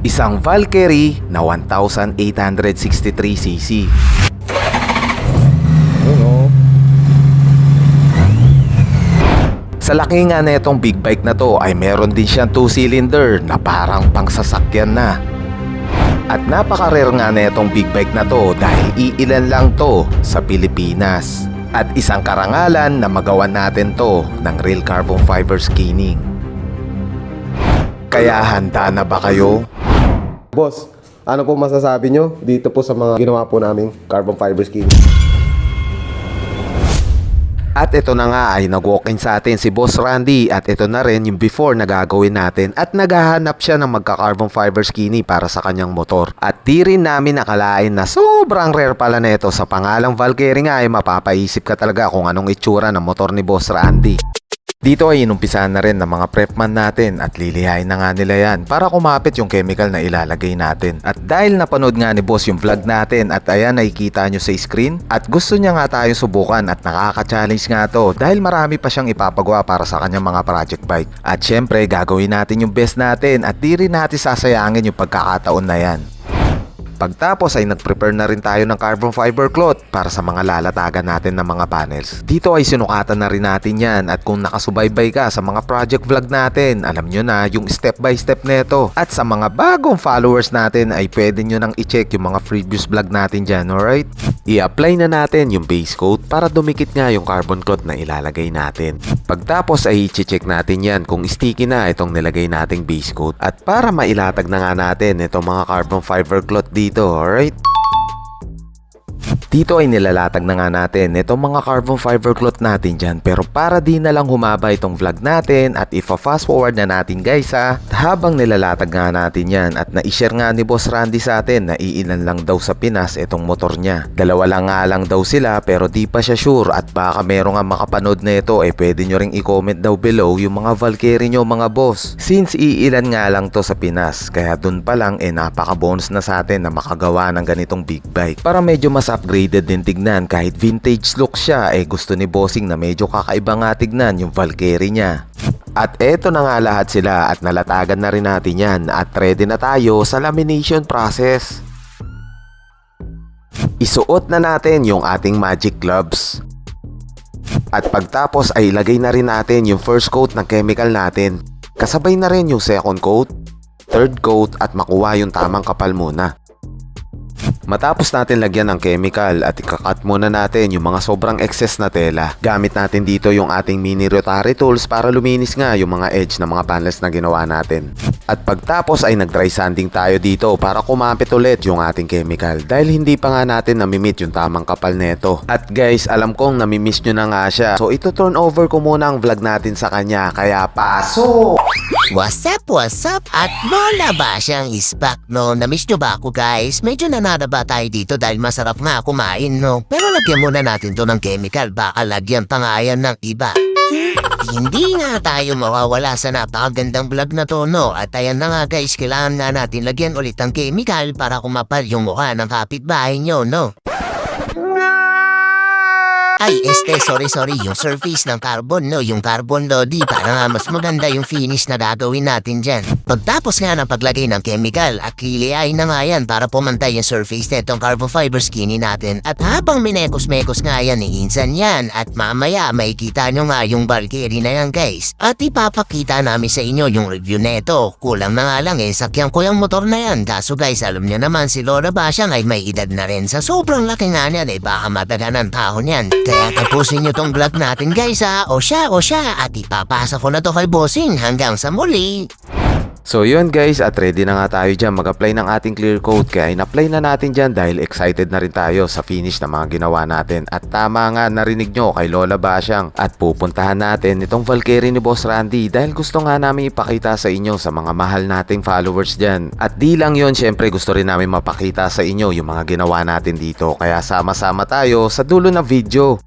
Isang Valkyrie na 1863cc. Sa laki nga na itong big bike na to ay meron din siyang 2-cylinder na parang pangsasakyan na. At napaka-rare nga na itong big bike na to dahil iilan lang to sa Pilipinas. At isang karangalan na magawa natin to ng real carbon fiber skinning. Kaya handa na ba kayo? Boss, ano po masasabi nyo dito po sa mga ginawa po naming carbon fiber skin? At ito na nga ay nag-walk-in sa atin si Boss Randy at ito na rin yung before na gagawin natin at naghahanap siya ng magka-carbon fiber skinny para sa kanyang motor. At di rin namin nakalain na sobrang rare pala nito sa pangalang Valkyrie nga ay mapapaisip ka talaga kung anong itsura ng motor ni Boss Randy. Dito ay inumpisahan na rin ng mga prepman natin at lilihain na nga nila yan para kumapit yung chemical na ilalagay natin. At dahil napanood nga ni Boss yung vlog natin at ayan nakikita nyo sa screen at gusto niya nga tayo subukan at nakaka-challenge nga to dahil marami pa siyang ipapagawa para sa kanyang mga project bike. At syempre gagawin natin yung best natin at di rin natin sasayangin yung pagkakataon na yan. Pagtapos ay nag-prepare na rin tayo ng carbon fiber cloth para sa mga lalatagan natin ng mga panels. Dito ay sinukatan na rin natin yan at kung nakasubaybay ka sa mga project vlog natin, alam nyo na yung step by step neto. At sa mga bagong followers natin ay pwede nyo nang i-check yung mga previous vlog natin dyan, alright? I-apply na natin yung base coat para dumikit nga yung carbon cloth na ilalagay natin. Pagtapos ay i-check natin yan kung sticky na itong nilagay nating base coat. At para mailatag na nga natin itong mga carbon fiber cloth dito, alright? Dito ay nilalatag na nga natin itong mga carbon fiber cloth natin dyan pero para di na lang humaba itong vlog natin at ifa-fast forward na natin guys ha. Habang nilalatag nga natin yan at na-share nga ni Boss Randy sa atin na iilan lang daw sa Pinas itong motor niya. Dalawa lang nga lang daw sila pero di pa siya sure at baka meron nga makapanood na ito pwede nyo ring i-comment daw below yung mga Valkyrie nyo mga boss. Since iilan nga lang to sa Pinas kaya dun pa lang napaka-bonus na sa atin na makagawa ng ganitong big bike. Para medyo mas upgraded din tignan kahit vintage look siya gusto ni Bossing na medyo kakaiba nga tignan yung Valkyrie niya. At eto na nga lahat sila at nalatagan na rin natin yan at ready na tayo sa lamination process. Isuot na natin yung ating magic gloves. At pagtapos ay ilagay na rin natin yung first coat ng chemical natin. Kasabay na rin yung second coat, third coat at makuha yung tamang kapal muna. Matapos natin lagyan ng chemical at ikakat muna natin yung mga sobrang excess na tela. Gamit natin dito yung ating mini rotary tools para luminis nga yung mga edge ng mga panels na ginawa natin. At pagtapos ay nag-dry sanding tayo dito para kumapit ulit yung ating chemical dahil hindi pa nga natin namimit yung tamang kapal neto. At guys, alam kong namimiss nyo na nga siya. So ito turn over ko muna ang vlog natin sa kanya kaya pasok! What's up? At wala ba siyang ispak, no? Namiss nyo ba ako, guys? Medyo nananaba tayo dito dahil masarap nga kumain, no? Pero lagyan muna natin to ng chemical, baka lagyan pa nga yan ng iba. Hindi nga tayo mawawala sa napakagandang vlog na to, no? At ayan na nga, guys, kailangan nga natin lagyan ulit ng chemical para kumapal yung mukha ng kapitbahay nyo, no? Ay, sorry, yung surface ng carbon, no? Yung carbon lodi, para nga mas maganda yung finish na gagawin natin dyan. Pagtapos nga ng paglagay ng chemical, akiliay na nga yan para pumantay yung surface netong carbon fiber skinny natin. At habang minekos-mekos nga yan, iinsan yan. At mamaya, makikita nyo nga yung Valkyrie na yan, guys. At ipapakita namin sa inyo yung review neto. Kulang na nga lang sakyan ko yung motor na yan. Kaso guys, alam nyo naman si Lola Basyang ay may edad na rin. Sa sobrang laki nga niyan, baka matagan ang tahon yan. Kaya tapusin nyo tong vlog natin guys ha. O siya. At ipapasa ko na to kay Bossing. Hanggang sa muli. So yun guys at ready na nga tayo dyan mag-apply ng ating clear coat kaya in-apply na natin dyan dahil excited na rin tayo sa finish na mga ginawa natin. At tama nga narinig nyo kay Lola Basyang at pupuntahan natin itong Valkyrie ni Boss Randy dahil gusto nga namin ipakita sa inyo sa mga mahal nating followers dyan. At di lang yun, syempre gusto rin namin mapakita sa inyo yung mga ginawa natin dito kaya sama-sama tayo sa dulo ng video.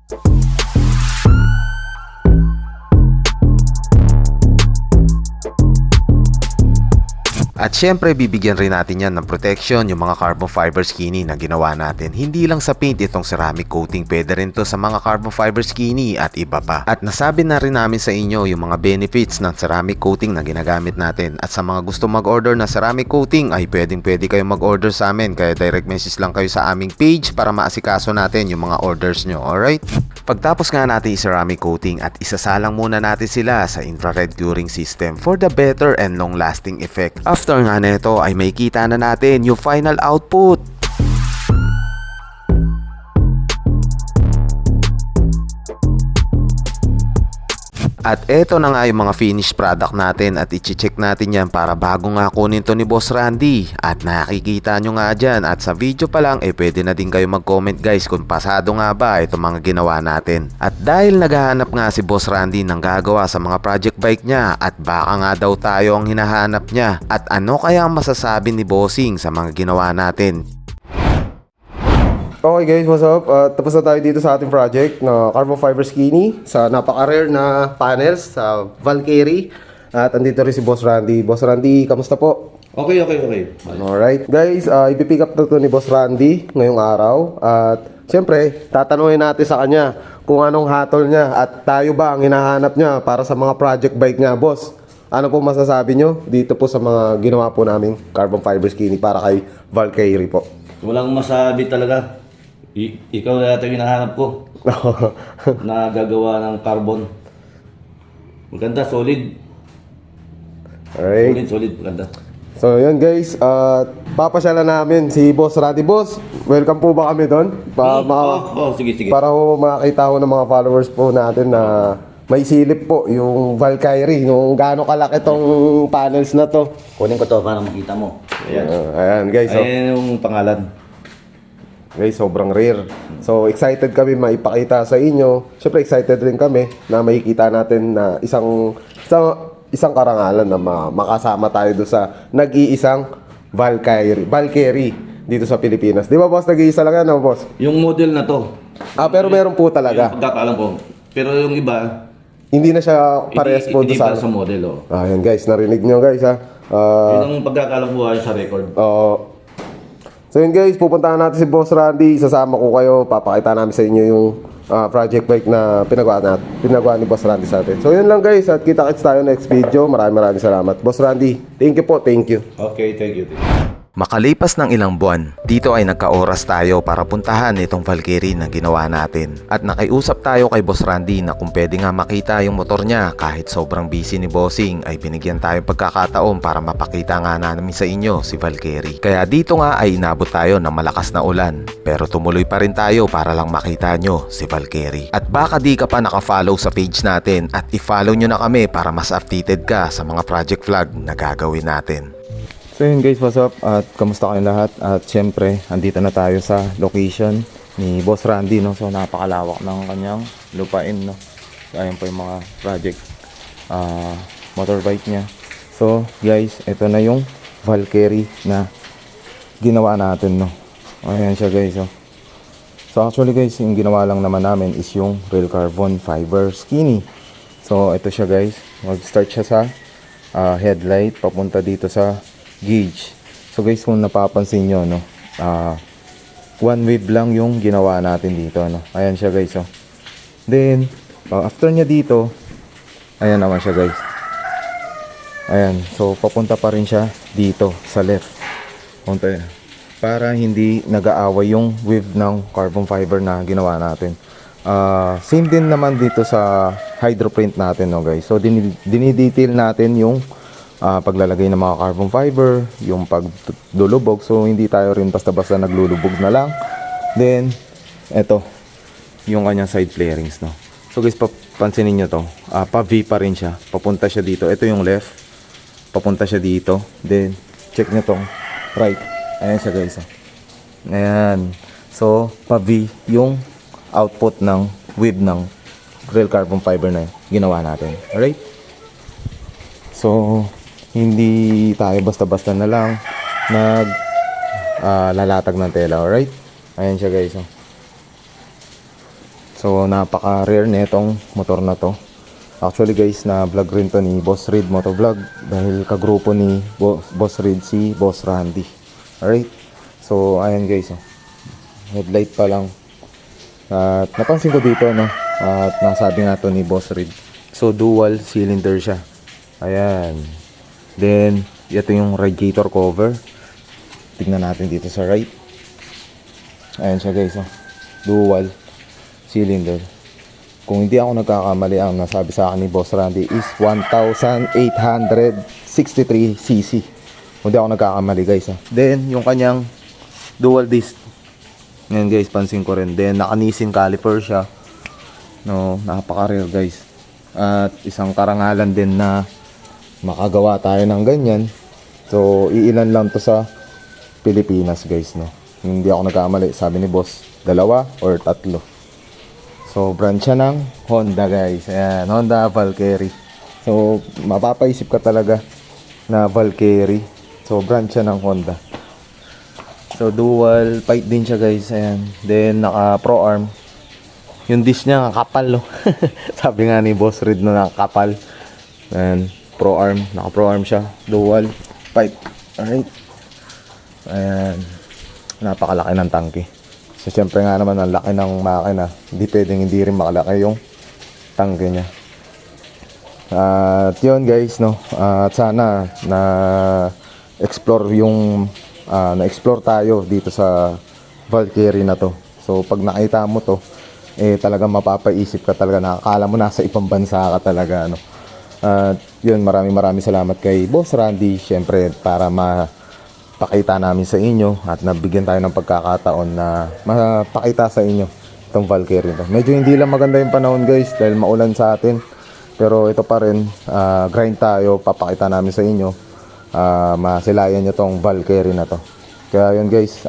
At syempre bibigyan rin natin yan ng protection yung mga carbon fiber skinny na ginawa natin. Hindi lang sa paint itong ceramic coating, pwede rin to sa mga carbon fiber skinny at iba pa. At nasabi na rin namin sa inyo yung mga benefits ng ceramic coating na ginagamit natin. At sa mga gusto mag-order na ceramic coating ay pwede kayong mag-order sa amin, kaya direct message lang kayo sa aming page para maasikaso natin yung mga orders nyo, alright? Pagtapos nga natin i-ceramic coating at isasalang muna natin sila sa infrared curing system for the better and long lasting effect. After nga nito ay makikita na natin yung final output. At eto na nga yung mga finished product natin at i-check natin yan para bago nga kunin to ni Boss Randy. At nakikita nyo nga dyan at sa video pa lang pwede na din kayo mag-comment guys kung pasado nga ba itong mga ginawa natin. At dahil naghahanap nga si Boss Randy ng gagawa sa mga project bike niya at baka nga daw tayo ang hinahanap niya. At ano kaya ang masasabi ni Bossing sa mga ginawa natin? Okay guys, what's up? Tapos na tayo dito sa ating project na carbon fiber skinny sa napaka-rare na panels sa Valkyrie. At andito rin si Boss Randy. Boss Randy, kamusta po? Okay. Alright. Guys, ipipick up na to ni Boss Randy ngayong araw. At syempre, tatanungin natin sa kanya kung anong hatol niya at tayo ba ang hinahanap niya para sa mga project bike niya. Boss, ano po masasabi nyo dito po sa mga ginawa po naming carbon fiber skinny para kay Valkyrie po? Walang masabi talaga. Ikaw na ito yung hinahanap ko na gagawa ng carbon. Maganda, solid. Alright. Solid, maganda. So yun guys, papasyalan namin si Boss Randy. Boss, welcome po ba kami doon? Sige. Para ho makakita ho ng mga followers po natin na may silip po yung Valkyrie, yung gaano kalaki tong panels na to. Kunin ko to para makita mo. Ayan. Ayan guys, so, Ayan yung pangalan. guys, sobrang rare. So excited kami maipakita sa inyo. Siyempre excited rin kami na makikita natin na isang karangalan na makasama tayo do sa nag-iisang Valkyrie dito sa Pilipinas. Di ba boss, nag-iisa lang yan, no, boss? Yung model na to. Pero meron po talaga. Yung pagkakaalam ko. Pero yung iba, Hindi na siya parehas po hindi doon para sa model. Oh. Ayan guys, narinig nyo guys ha. Yun ang pagkakaalam ko sa record. So yun guys, pupuntahan natin si Boss Randy. Sasama ko kayo, papakita namin sa inyo yung project bike na pinagawa ni Boss Randy sa atin. So yun lang guys, at kita-kits tayo next video. Maraming salamat. Boss Randy, thank you po, thank you. Okay, thank you. Makalipas ng ilang buwan, dito ay nagka-oras tayo para puntahan itong Valkyrie na ginawa natin. At nakiusap tayo kay Boss Randy na kung pwede nga makita yung motor niya kahit sobrang busy ni Bossing ay binigyan tayo pagkakataon para mapakita nga namin sa inyo si Valkyrie. Kaya dito nga ay inabot tayo ng malakas na ulan. Pero tumuloy pa rin tayo para lang makita nyo si Valkyrie. At baka di ka pa nakafollow sa page natin at i-follow nyo na kami para mas updated ka sa mga project vlog na gagawin natin. So yun guys, what's up? At kamusta kayong lahat? At syempre, andito na tayo sa location ni Boss Randy, no? So napakalawak ng kanyang lupain, no? So ayun po yung mga project motorbike niya. So guys, ito na yung Valkyrie na ginawa natin, no? Ayan siya guys, oh. So actually guys, yung ginawa lang naman namin is yung real carbon fiber skinny. So ito siya guys, mag-start siya sa headlight papunta dito sa gauge. So guys, kung napapansin nyo, no, one wave lang yung ginawa natin dito, no. Ayan siya guys, oh. Then after niya dito, ayan naman siya guys. Ayan, so papunta pa rin siya dito sa left. Punta yan, para hindi nag-aaway yung wave ng carbon fiber na ginawa natin. Same din naman dito sa hydroprint natin, no guys. So dinidetail natin yung paglalagay ng mga carbon fiber, yung pagdulubog. So hindi tayo rin basta-basta naglulubog na lang. Then eto yung kanyang side flarings, no. So guys, pansinin nyo to, pa V pa rin siya, papunta siya dito. Ito yung left, papunta siya dito. Then check nyo tong right, ayan siya guys, oh. Ayan, so pa V yung output ng wave ng real carbon fiber na ginawa natin. Alright, so hindi tayo basta-basta na lang lalatag ng tela. Alright, ayan siya guys, oh. So napaka-rare na itong motor na to. Actually guys, na vlog rin to ni Boss Reed Motovlog dahil kagrupo ni Boss Reed si Boss Randy. Alright, so ayan guys, oh. Headlight pa lang. At napansin ko dito, no, at nasabi nga to ni Boss Reed, so dual cylinder siya. Ayan. Then ito yung radiator cover. Tignan natin dito sa right. Ayan siya guys, oh. Dual cylinder. Kung hindi ako nagkakamali, ang nasabi sa akin ni Boss Randy is 1,863cc. Kung hindi ako nagkakamali guys, ha. Then yung kanyang dual disc, ngayon guys, pansin ko rin. Then naka-Nissin caliper siya, no, napaka-rare guys. At isang karangalan din na makagawa tayo ng ganyan. So iilan lang to sa Pilipinas guys, no. Hindi ako nagkakamali, sabi ni Boss, 2 or 3. So, brand siya ng Honda guys. Ayan, Honda Valkyrie. So, mapapaisip ka talaga na Valkyrie. So, brand siya ng Honda. So, dual pipe din siya guys. Ayan. Then, naka pro arm. Yung disc niya, kapal, oh. Sabi nga ni Boss Reed na nakakapal. Ayan, pro arm. Naka pro arm siya. Dual pipe. Alright. Ayan. Napakalaki ng tangke. So, syempre nga naman, ang laki ng makina. Hindi pwedeng hindi rin makalaki yung tangke niya. At yun guys, no. At sana na-explore na-explore tayo dito sa Valkyrie na to. So, pag nakita mo to, talagang mapapaisip ka talaga. Nakakala mo nasa ibang bansa ka talaga, no. At yun, maraming salamat kay Boss Randy. Syempre, para pakita namin sa inyo at nabigyan tayo ng pagkakataon na mapakita sa inyo itong Valkyrie to. Medyo hindi lang maganda yung panahon guys dahil maulan sa atin, pero ito pa rin, grind tayo, papakita namin sa inyo, masilayan nyo tong Valkyrie na to. Kaya yun guys,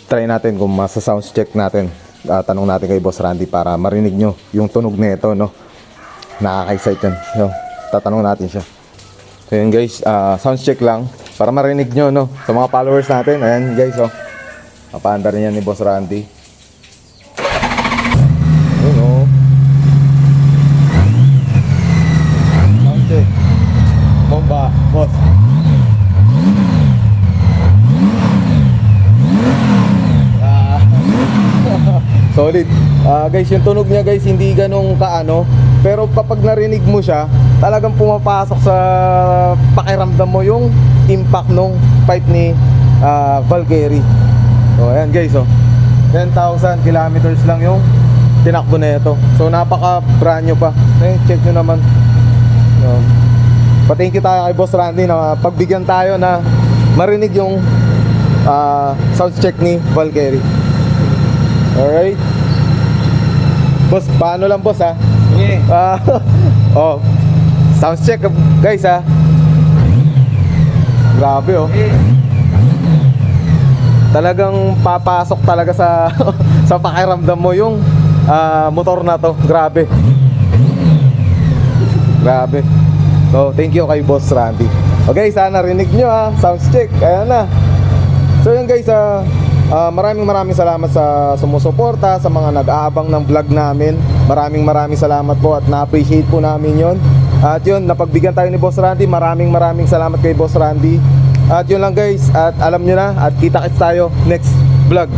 try natin kung masa-sound check natin, tanong natin kay Boss Randy para marinig nyo yung tunog nito, no. Nakaka-excite yun. So, tatanong natin siya. So yun guys, sound check lang para marinig nyo, no, sa mga followers natin. Ayan guys, oh, napaanda rin yan ni Boss Randy. Ayun, oh. Sound check. Bomba, boss. Solid. Guys, yung tunog niya guys, hindi ganong kaano, pero kapag narinig mo siya, talagang pumapasok sa pakiramdam mo yung impact nung pipe ni Valkyrie. So ayan guys, oh, 10,000 kilometers lang yung tinakbo na ito. So napaka brand new pa. Check nyo naman. Pa-thank you tayo kay Boss Randy na pagbigyan tayo na marinig yung sound check ni Valkyrie. Alright. Boss, paano lang boss, ha? Sige. Oh, sound check guys, ha. Grabe, oh. Talagang papasok talaga sa sa pakiramdam mo yung motor na to. Grabe. Grabe. So, thank you kay Boss Randy. Okay, sana rinig nyo, ha. Sound check. Ayan na. So, yun guys, maraming salamat sa sumusuporta, sa mga nag-aabang ng vlog namin. Maraming salamat po at na-appreciate po namin yon. At yun, napagbigyan tayo ni Boss Randy. Maraming salamat kay Boss Randy. At yun lang guys, at alam nyo na, at kita-kits tayo next vlog.